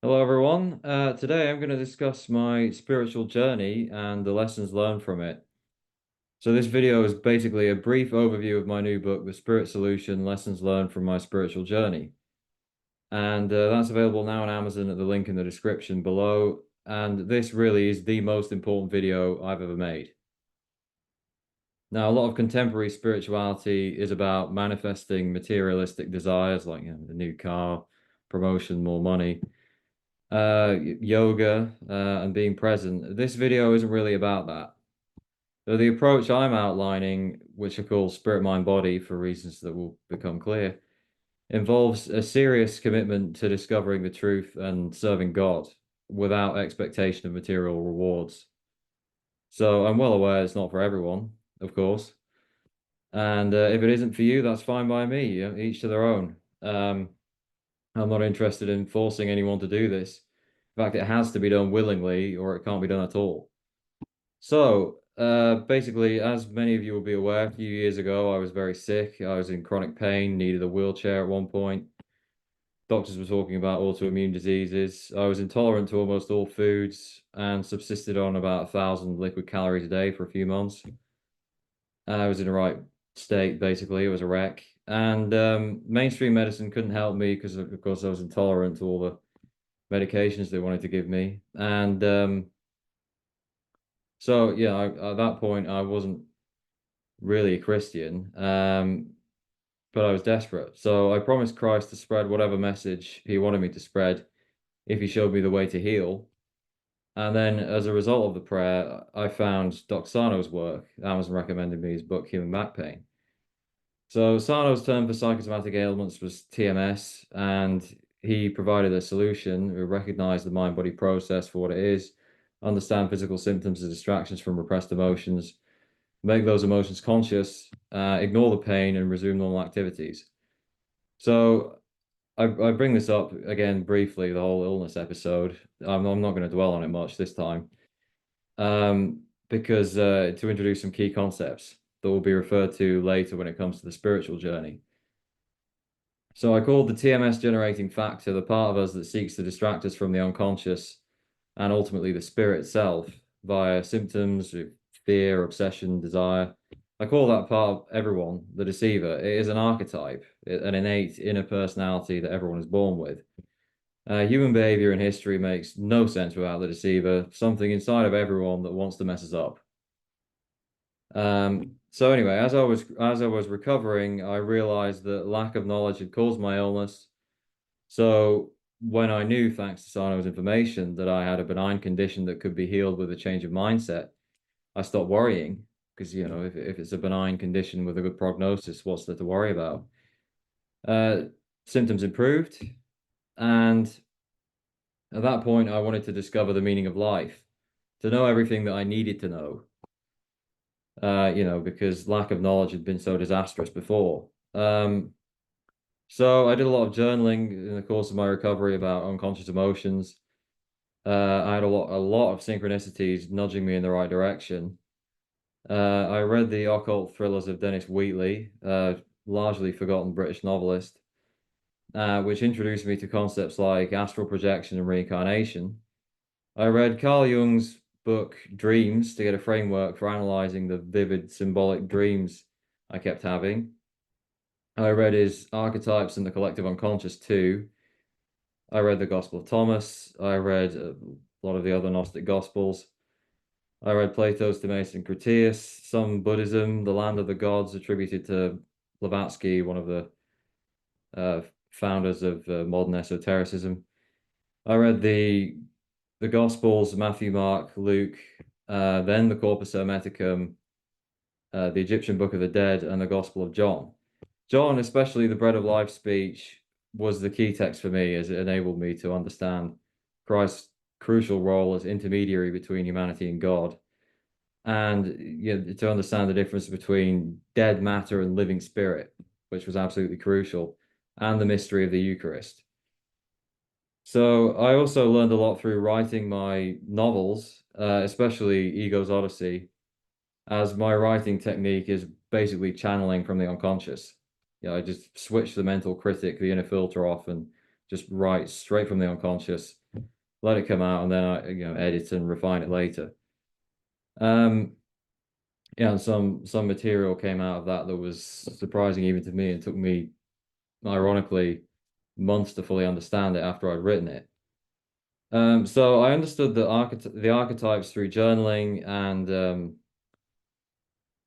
Hello, everyone. Today I'm going to discuss my spiritual journey and the lessons learned from it. So, this video is basically a brief overview of my new book, The Spirit Solution: Lessons Learned from My Spiritual Journey. And that's available now on Amazon at the link in the description below. And this really is the most important video I've ever made. Now, a lot of contemporary spirituality is about manifesting materialistic desires like a new car, promotion, more money, yoga, and being present. This video isn't really about that. So the approach I'm outlining, which I call Spirit, Mind, Body for reasons that will become clear, involves a serious commitment to discovering the truth and serving God without expectation of material rewards. So I'm well aware it's not for everyone, of course. And if it isn't for you, that's fine by me. Each to their own. I'm not interested in forcing anyone to do this. In fact, it has to be done willingly or it can't be done at all. So, basically, as many of you will be aware, a few years ago, I was very sick. I was in chronic pain, needed a wheelchair at one point. Doctors were talking about autoimmune diseases. I was intolerant to almost all foods and subsisted on about 1,000 liquid calories a day for a few months. I was in the right state, basically. It was a wreck. And mainstream medicine couldn't help me because, of course, I was intolerant to all the medications they wanted to give me. And so, yeah, at that point, I wasn't really a Christian, but I was desperate. So I promised Christ to spread whatever message he wanted me to spread if he showed me the way to heal. And then, as a result of the prayer, I found Doc Sarno's work. Amazon recommended me his book, Human Back Pain. So Sarno's term for psychosomatic ailments was TMS, and he provided a solution. We recognize the mind-body process for what it is, understand physical symptoms as distractions from repressed emotions, make those emotions conscious, ignore the pain, and resume normal activities. So I bring this up again briefly, the whole illness episode. I'm not going to dwell on it much this time, because to introduce some key concepts that will be referred to later when it comes to the spiritual journey. So I called the TMS generating factor the part of us that seeks to distract us from the unconscious and ultimately the spirit itself via symptoms, fear, obsession, desire. I call that part of everyone the deceiver. It is an archetype, an innate inner personality that everyone is born with. Human behavior in history makes no sense without the deceiver, something inside of everyone that wants to mess us up. So anyway, as I was recovering, I realized that lack of knowledge had caused my illness. So when I knew, thanks to Sarno's information, that I had a benign condition that could be healed with a change of mindset, I stopped worrying because, if it's a benign condition with a good prognosis, what's there to worry about? Uh, Symptoms improved, and at that point, I wanted to discover the meaning of life, to know everything that I needed to know, because lack of knowledge had been so disastrous before. So I did a lot of journaling in the course of my recovery about unconscious emotions. I had a lot of synchronicities nudging me in the right direction. I read the occult thrillers of Dennis Wheatley, largely forgotten British novelist, which introduced me to concepts like astral projection and reincarnation. I read Carl Jung's book Dreams to get a framework for analyzing the vivid symbolic dreams I kept having. I read his Archetypes in the Collective Unconscious too. I read the Gospel of Thomas. I read a lot of the other Gnostic Gospels. I read Plato's Timaeus and Critias, some Buddhism, The Land of the Gods, attributed to Blavatsky, one of the uh, founders of modern esotericism. I read the Gospels, Matthew, Mark, Luke, then the Corpus Hermeticum, the Egyptian Book of the Dead, and the Gospel of John. John, especially the Bread of Life speech, was the key text for me as it enabled me to understand Christ's crucial role as intermediary between humanity and God, and to understand the difference between dead matter and living spirit, which was absolutely crucial, and the mystery of the Eucharist. So I also learned a lot through writing my novels, especially Ego's Odyssey, as my writing technique is basically channeling from the unconscious. I just switch the mental critic, the inner filter off, and just write straight from the unconscious, let it come out, and then I edit and refine it later. Yeah, and some material came out of that was surprising even to me, and took me, ironically, months to fully understand it after I'd written it. So I understood the archetypes through journaling and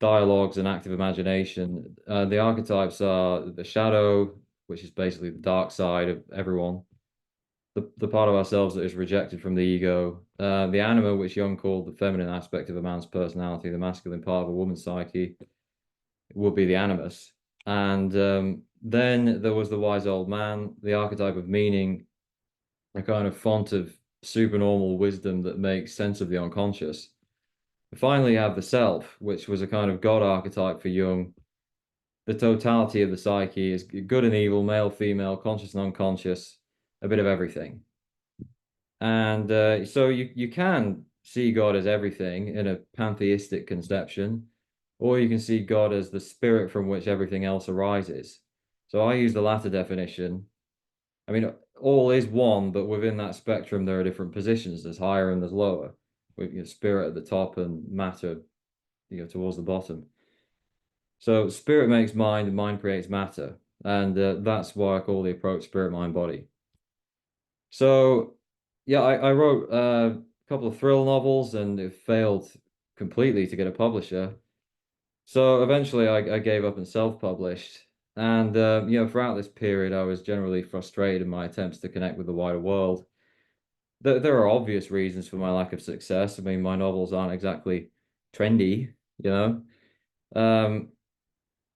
dialogues and active imagination. The archetypes are the shadow, which is basically the dark side of everyone, the part of ourselves that is rejected from the ego, the anima, which Jung called the feminine aspect of a man's personality, the masculine part of a woman's psyche would be the animus. And then there was the wise old man, the archetype of meaning, a kind of font of supernormal wisdom that makes sense of the unconscious. Finally, you have the self, which was a kind of God archetype for Jung. The totality of the psyche is good and evil, male, female, conscious and unconscious, a bit of everything. And so you can see God as everything in a pantheistic conception, or you can see God as the spirit from which everything else arises. So I use the latter definition. I mean, all is one, but within that spectrum, there are different positions. There's higher and there's lower, with spirit at the top and matter, towards the bottom. So spirit makes mind, and mind creates matter, and that's why I call the approach spirit, mind, body. So yeah, I wrote a couple of thrill novels, and it failed completely to get a publisher. So eventually, I gave up and self-published. And throughout this period, I was generally frustrated in my attempts to connect with the wider world. There are obvious reasons for my lack of success. I mean, my novels aren't exactly trendy, you know. Um,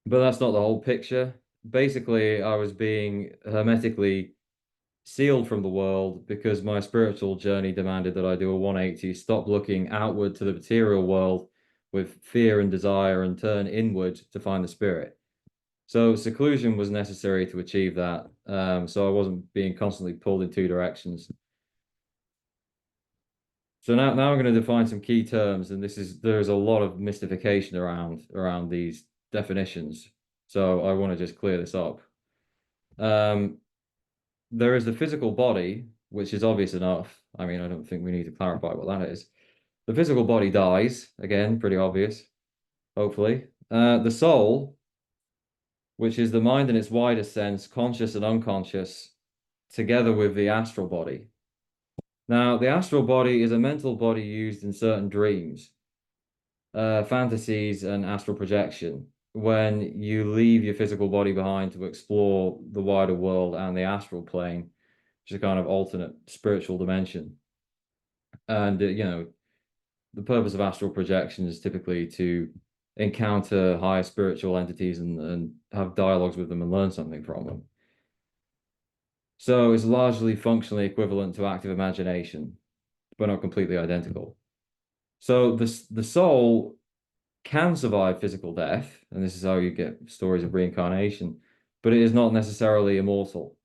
but that's not the whole picture. Basically, I was being hermetically sealed from the world because my spiritual journey demanded that I do a 180, stop looking outward to the material world with fear and desire, and turn inward to find the spirit. So seclusion was necessary to achieve that. So I wasn't being constantly pulled in two directions. So now I'm going to define some key terms, and there's a lot of mystification around these definitions. So I want to just clear this up. There is the physical body, which is obvious enough. I mean, I don't think we need to clarify what that is. The physical body dies, again, pretty obvious, hopefully. The soul, which is the mind in its widest sense, conscious and unconscious, together with the astral body. Now, the astral body is a mental body used in certain dreams, fantasies, and astral projection, when you leave your physical body behind to explore the wider world and the astral plane, which is a kind of alternate spiritual dimension. And, the purpose of astral projection is typically to encounter higher spiritual entities and have dialogues with them and learn something from them. So it's largely functionally equivalent to active imagination, but not completely identical. So the soul can survive physical death, and this is how you get stories of reincarnation, but it is not necessarily immortal.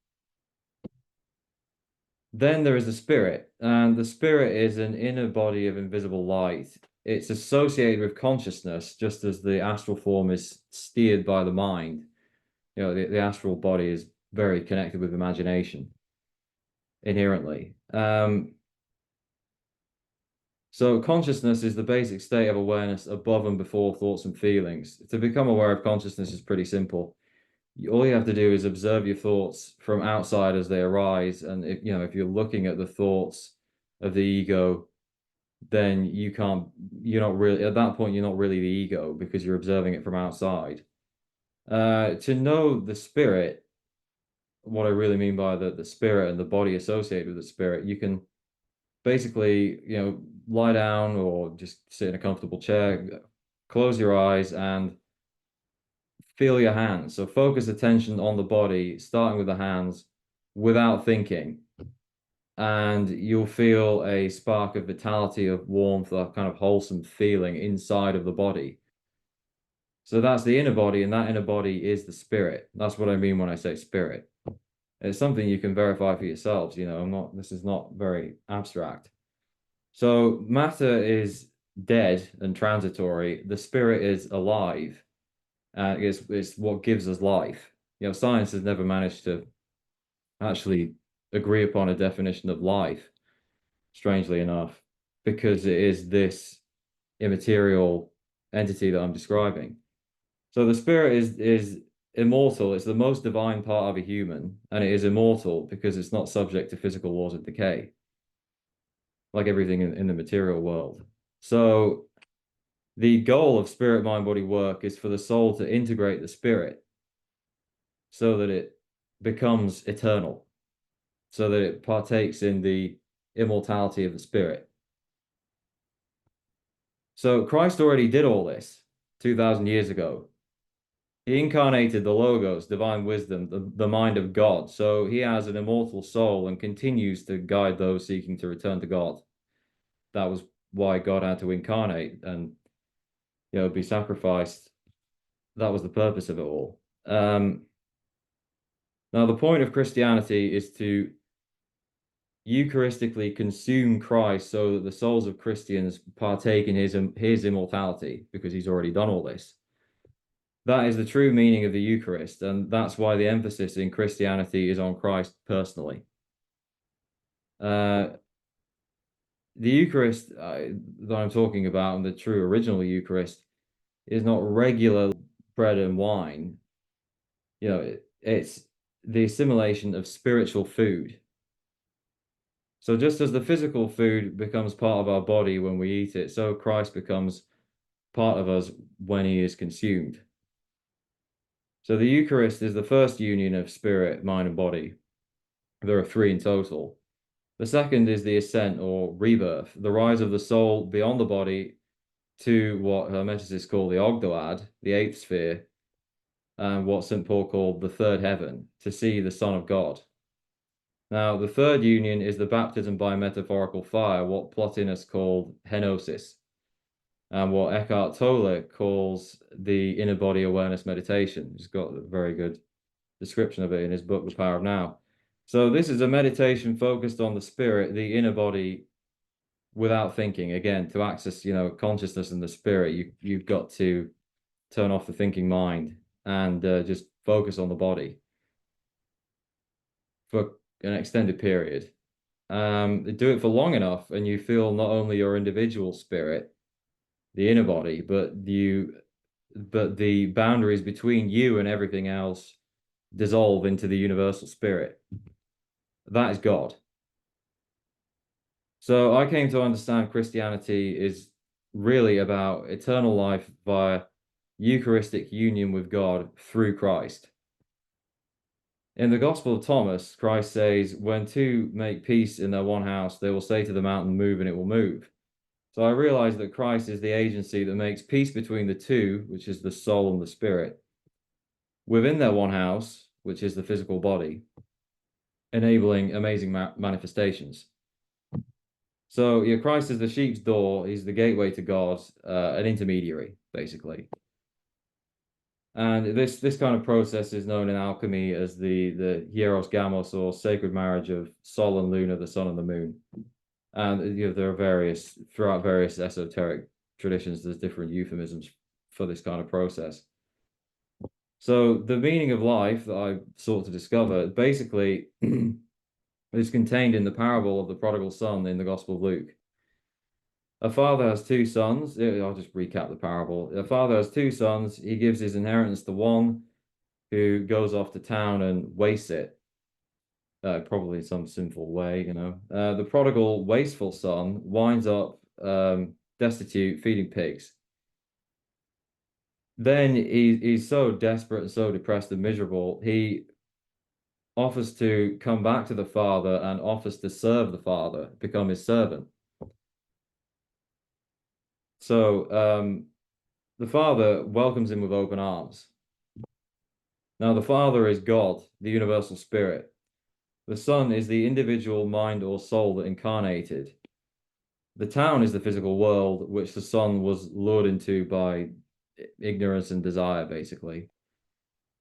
Then there is the spirit, and the spirit is an inner body of invisible light. It's associated with consciousness, just as the astral form is steered by the mind. The astral body is very connected with imagination inherently. So consciousness is the basic state of awareness above and before thoughts and feelings. To become aware of consciousness is pretty simple. All you have to do is observe your thoughts from outside as they arise. And if you're looking at the thoughts of the ego, then you're not really, at that point, you're not really the ego because you're observing it from outside. To know the spirit, what I really mean by the spirit and the body associated with the spirit, you can basically, lie down or just sit in a comfortable chair, close your eyes and feel your hands. So focus attention on the body, starting with the hands without thinking. And you'll feel a spark of vitality, of warmth, a kind of wholesome feeling inside of the body. So that's the inner body, and that inner body is the spirit. That's what I mean when I say spirit. It's something you can verify for yourselves. This is not very abstract. So matter is dead and transitory. The spirit is alive. It's what gives us life. Science has never managed to actually agree upon a definition of life, strangely enough, because it is this immaterial entity that I'm describing. So the spirit is immortal. It's the most divine part of a human, and it is immortal because it's not subject to physical laws of decay, like everything in the material world. So the goal of spirit, mind, body work is for the soul to integrate the spirit so that it becomes eternal, so that it partakes in the immortality of the spirit. So Christ already did all this 2,000 years ago. He incarnated the Logos, divine wisdom, the mind of God. So he has an immortal soul and continues to guide those seeking to return to God. That was why God had to incarnate and be sacrificed. That was the purpose of it all. Now, the point of Christianity is to Eucharistically consume Christ so that the souls of Christians partake in his immortality, because he's already done all this. That is the true meaning of the Eucharist, and that's why the emphasis in Christianity is on Christ personally. The Eucharist that I'm talking about, and the true original Eucharist, is not regular bread and wine. It's the assimilation of spiritual food. So just as the physical food becomes part of our body when we eat it, so Christ becomes part of us when he is consumed. So the Eucharist is the first union of spirit, mind, and body. There are three in total. The second is the ascent or rebirth, the rise of the soul beyond the body to what Hermeticists call the Ogdoad, the eighth sphere, and what St. Paul called the third heaven, to see the Son of God. Now, the third union is the baptism by metaphorical fire, what Plotinus called henosis, and what Eckhart Tolle calls the inner body awareness meditation. He's got a very good description of it in his book, The Power of Now. So this is a meditation focused on the spirit, the inner body, without thinking. Again, to access, consciousness and the spirit, you've got to turn off the thinking mind and just focus on the body for an extended period. Do it for long enough, and you feel not only your individual spirit, the inner body, but the boundaries between you and everything else dissolve into the universal spirit. That is God. So I came to understand Christianity is really about eternal life via Eucharistic union with God through Christ. In the Gospel of Thomas, Christ says, when two make peace in their one house, they will say to the mountain, move, and it will move. So I realized that Christ is the agency that makes peace between the two, which is the soul and the spirit, within their one house, which is the physical body, enabling amazing manifestations. So yeah, Christ is the sheep's door. He's the gateway to God, an intermediary, basically. And this kind of process is known in alchemy as the hieros gamos, or sacred marriage of Sol and Luna, the sun and the moon. And there are throughout various esoteric traditions, there's different euphemisms for this kind of process. So the meaning of life that I sought to discover basically is contained in the parable of the prodigal son in the Gospel of Luke. A father has two sons. I'll just recap the parable. A father has two sons. He gives his inheritance to one who goes off to town and wastes it, probably in some sinful way, The prodigal, wasteful son winds up destitute, feeding pigs. Then he's so desperate and so depressed and miserable, he offers to come back to the father and offers to serve the father, become his servant. So the father welcomes him with open arms. Now, the Father is God, the universal spirit. The Son is the individual mind or soul that incarnated. The town is the physical world, which the Son was lured into by ignorance and desire, basically.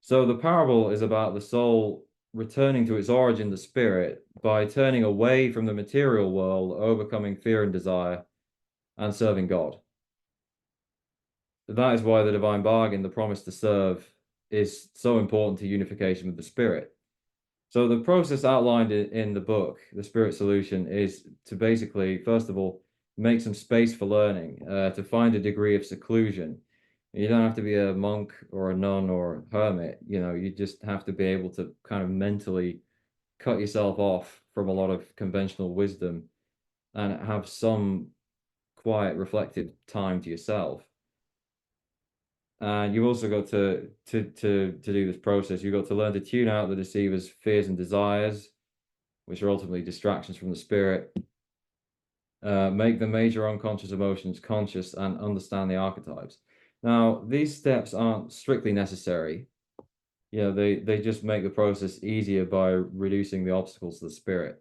So the parable is about the soul returning to its origin, the spirit, by turning away from the material world, overcoming fear and desire, and serving God. That is why the divine bargain, the promise to serve, is so important to unification with the spirit. So the process outlined in the book, The Spirit Solution, is to basically, first of all, make some space for learning, to find a degree of seclusion. You don't have to be a monk or a nun or a hermit, you just have to be able to kind of mentally cut yourself off from a lot of conventional wisdom and have some quiet, reflective time to yourself. And you've also got to do this process. You've got to learn to tune out the deceiver's fears and desires, which are ultimately distractions from the spirit. Make the major unconscious emotions conscious and understand the archetypes. Now, these steps aren't strictly necessary. They just make the process easier by reducing the obstacles to the spirit.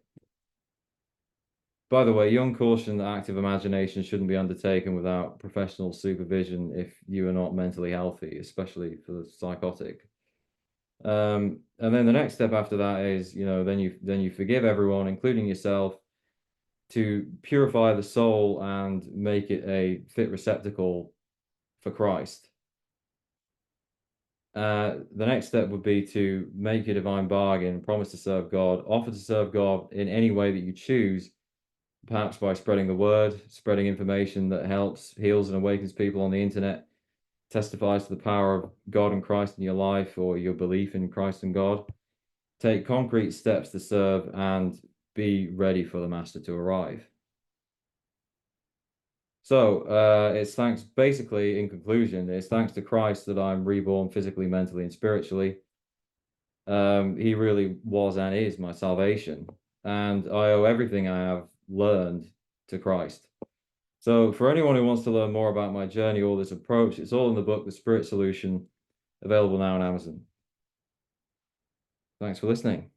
By the way, young caution that active imagination shouldn't be undertaken without professional supervision if you are not mentally healthy, especially for the psychotic. And then the next step after that is, then you forgive everyone, including yourself, to purify the soul and make it a fit receptacle for Christ. The next step would be to make a divine bargain, promise to serve God, offer to serve God in any way that you choose, perhaps by spreading the word, spreading information that helps, heals, and awakens people on the internet, testifies to the power of God and Christ in your life or your belief in Christ and God. Take concrete steps to serve and be ready for the Master to arrive. So, it's thanks, basically, in conclusion, it's thanks to Christ that I'm reborn physically, mentally, and spiritually. He really was and is my salvation, and I owe everything I have learned to Christ. So, for anyone who wants to learn more about my journey or this approach, it's all in the book, The Spirit Solution, available now on Amazon. Thanks for listening.